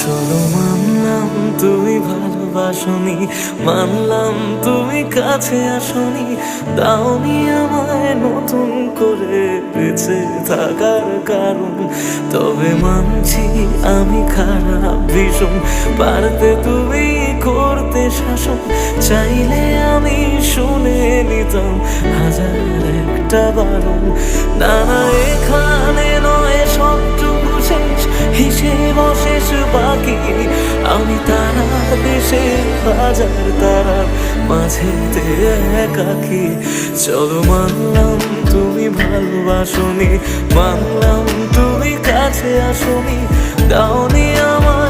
চলো মানলাম তুমি ভালোবাসনি, মানলাম তুমি কাছে আসনি, দাওনি আমায় নতুন করে বেঁচে থাকার কারণ। তবে মানছি আমি খারাপ ভীষণ, পারতে তুমি করতে শাসন, চাইলে আমি শুনে নিতাম হাজার একটা বারণ। না না এখানে নয় সবটুকু শেষ, হিসেব শেষ বাকি, আমি তারা দেশে হাজার তারার মাঝেতে একাকি। চলো মানলাম তুমি ভালোবাসনি, মানলাম তুমি কাছে আসনি, দাওনি আমার